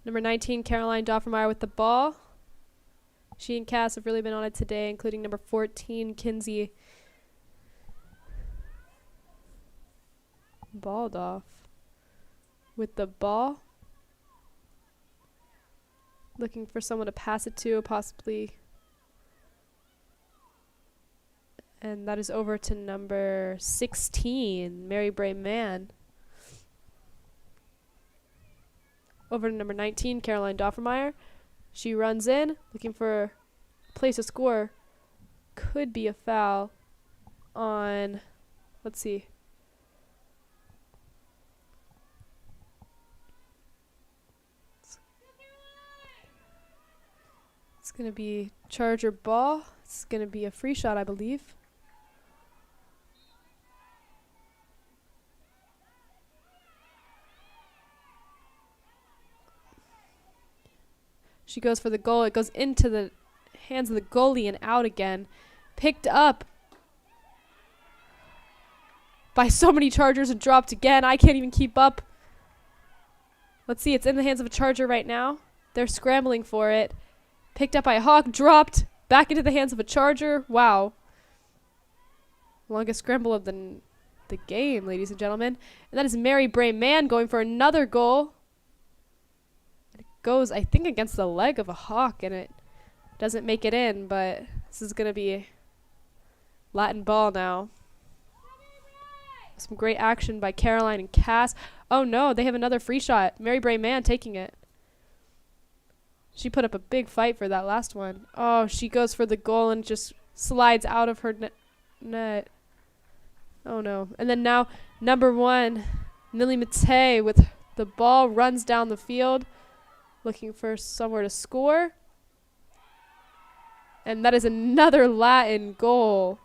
Number 19, Caroline Doffermeyer with the ball. She and Cass have really been on it today, including number 14, Kinsey Baldoff with the ball. Looking for someone to pass it to, possibly. And that is over to number 16, Mary Bray Mann. Over to number 19, Caroline Doffermeyer. She runs in, looking for a place to score. Could be a foul on, let's see. It's going to be Charger ball. It's going to be a free shot, I believe. She goes for the goal. It goes into the hands of the goalie and out again. Picked up by so many Chargers and dropped again. I can't even keep up. Let's see. It's in the hands of a Charger right now. They're scrambling for it. Picked up by a Hawk. Dropped back into the hands of a Charger. Wow. Longest scramble of the game, ladies and gentlemen. And that is Mary Bray Mann going for another goal. Goes, I think, against the leg of a Hawk, and it doesn't make it in, but this is going to be Latin ball now. Some great action by Caroline and Cass. Oh no, they have another free shot. Mary Bray Mann taking it. She put up a big fight for that last one. Oh, she goes for the goal and just slides out of her net. Oh no. And then now, number 1, Nili Mate with the ball, runs down the field. Looking for somewhere to score. And that is another Latin goal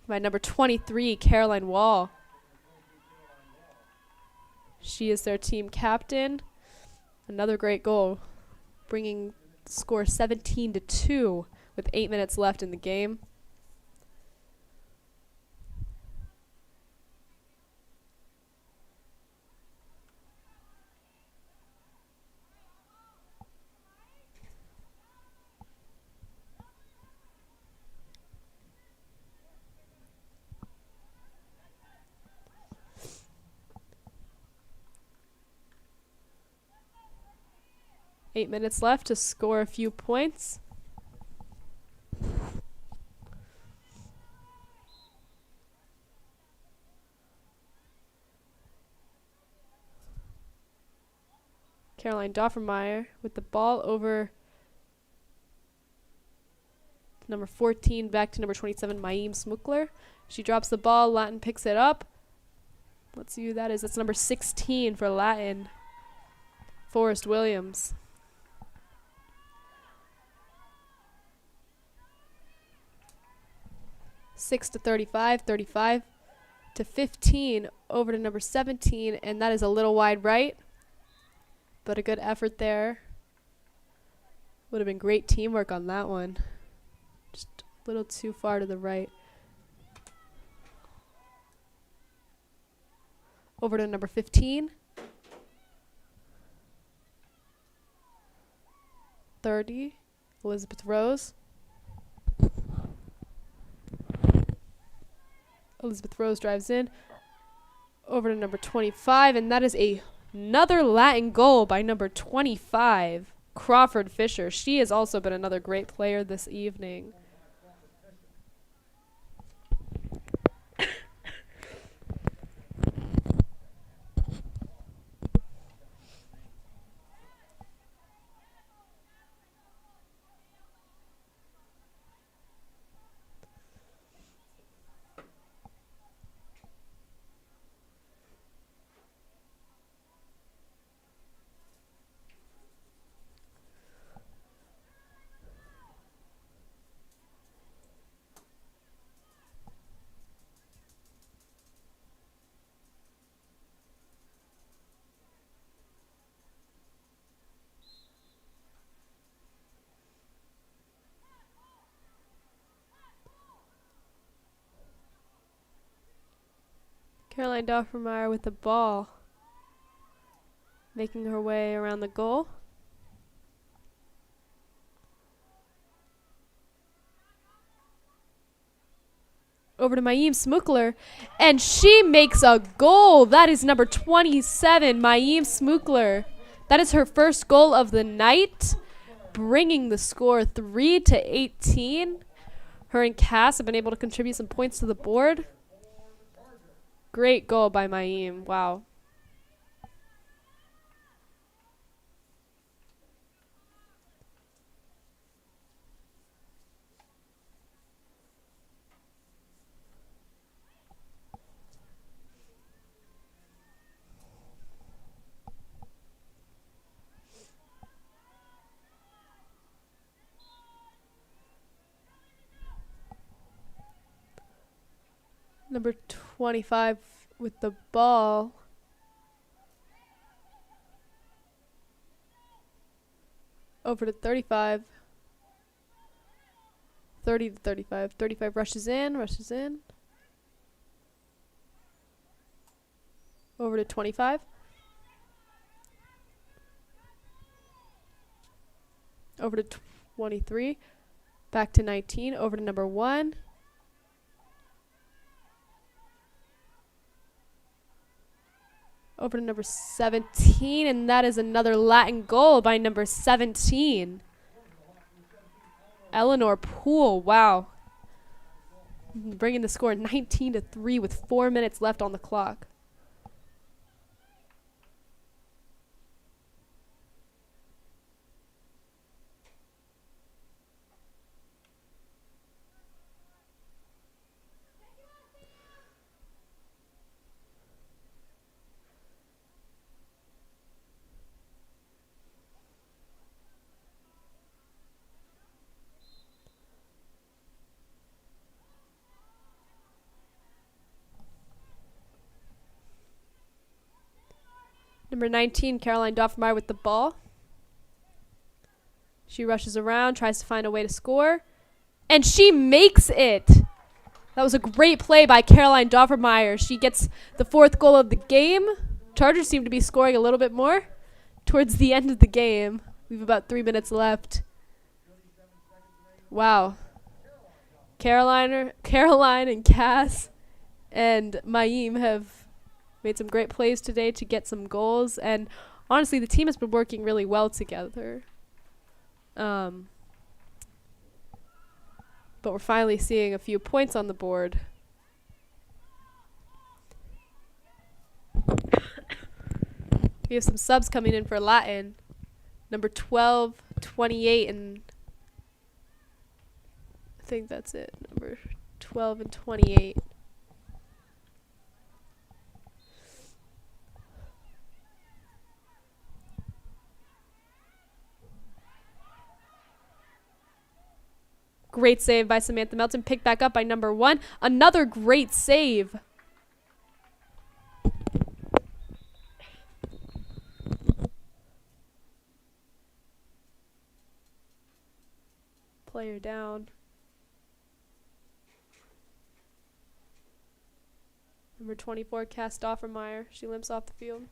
by number 23, Caroline Wall. She is their team captain. Another great goal, bringing the score 17-2 with 8 minutes left in the game. Eight minutes left to score a few points. Caroline Doffermeyer with the ball over number 14, back to number 27, Maim Smukler. She drops the ball. Latin picks it up. Let's see who that is. That's number 16 for Latin, Forrest Williams. 6-35, 35-15, over to number 17, and that is a little wide right, but a good effort there. Would have been great teamwork on that one. Just a little too far to the right. Over to number 15. 30, Elizabeth Rose. Elizabeth Rose drives in. Over to number 25, and that is another Latin goal by number 25, Crawford Fisher. She has also been another great player this evening. Caroline Doffermeyer with the ball. Making her way around the goal. Over to Mayim Smukler, and she makes a goal. That is number 27, Mayim Smukler. That is her first goal of the night, bringing the score 3-18. Her and Cass have been able to contribute some points to the board. Great goal by Mayim. Wow. Number 25 with the ball. Over to 35. 30 to 35. 35 rushes in. Over to 25. Over to 23. Back to 19. Over to number 1. Over to number 17, and that is another Latin goal by number 17. Eleanor Poole, wow. Bringing the score 19-3 with 4 minutes left on the clock. Number 19, Caroline Doffmeyer with the ball. She rushes around, tries to find a way to score, and she makes it. That was a great play by Caroline Doffmeyer. She gets the 4th goal of the game. Chargers seem to be scoring a little bit more towards the end of the game. We have about 3 minutes left. Wow. Caroline and Cass and Mayim have made some great plays today to get some goals, and honestly the team has been working really well together. But we're finally seeing a few points on the board. We have some subs coming in for Latin. Number 12, 28, and I think that's it. Number 12 and 28. Great save by Samantha Melton. Picked back up by number 1. Another great save. Player down. Number 24, Cass Doffermeyer. She limps off the field.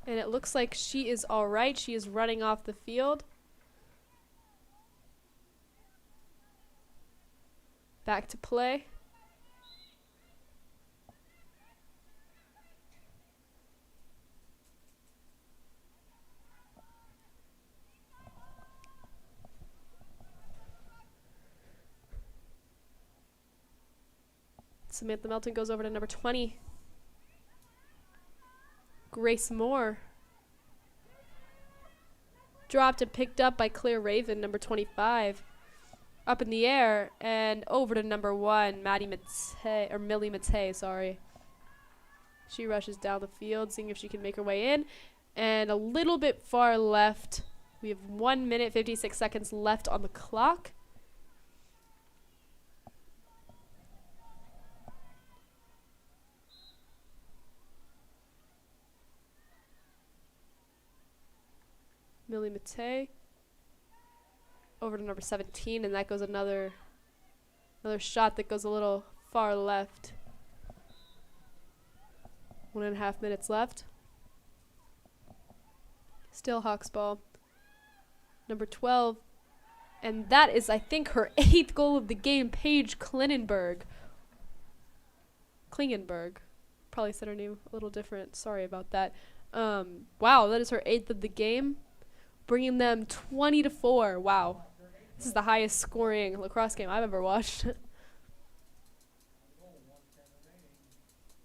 And it looks like she is all right. She is running off the field. Back to play. Samantha Melton goes over to number 20. Grace Moore. Dropped and picked up by Claire Raven, number 25. up in the air and over to number 1, Millie Matei, sorry. She rushes down the field, seeing if she can make her way in. And a little bit far left. We have 1 minute, 56 seconds left on the clock. Millie Matei over to number 17, and that goes another shot that goes a little far left. 1.5 minutes left. Still Hawks ball. Number 12, and that is, I think, her 8th goal of the game, Paige Klingenberg. Probably said her name a little different. Sorry about that. Wow, that is her 8th of the game, bringing them 20-4. Wow. This is the highest scoring lacrosse game I've ever watched.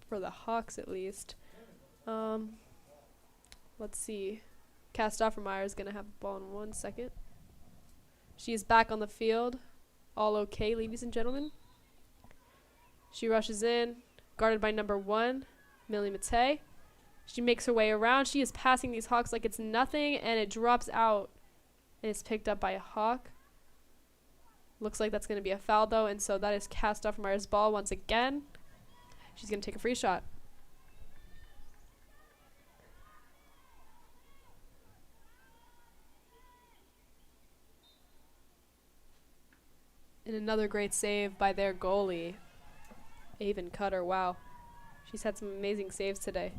For the Hawks, at least. Let's see. Cass Stoffermeyer is going to have the ball in 1 second. She is back on the field. All okay, ladies and gentlemen. She rushes in, guarded by number 1, Millie Matei. She makes her way around. She is passing these Hawks like it's nothing, and it drops out and is picked up by a Hawk. Looks like that's going to be a foul, though, and so that is Cass Stoffermeyer's ball once again. She's going to take a free shot. And another great save by their goalie, Avon Cutter. Wow. She's had some amazing saves today.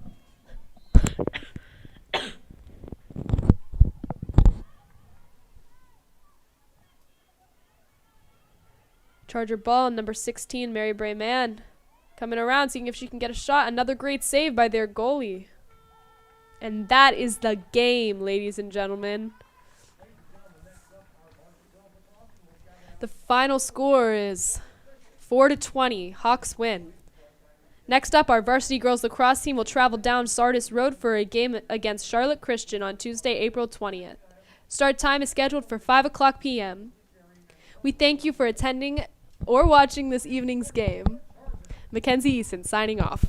Charger ball, number 16, Mary Bray Mann. Coming around, seeing if she can get a shot. Another great save by their goalie. And that is the game, ladies and gentlemen. The final score is 4-20. Hawks win. Next up, our varsity girls lacrosse team will travel down Sardis Road for a game against Charlotte Christian on Tuesday, April 20th. Start time is scheduled for 5 o'clock p.m. We thank you for attending or watching this evening's game. Mackenzie Eason signing off.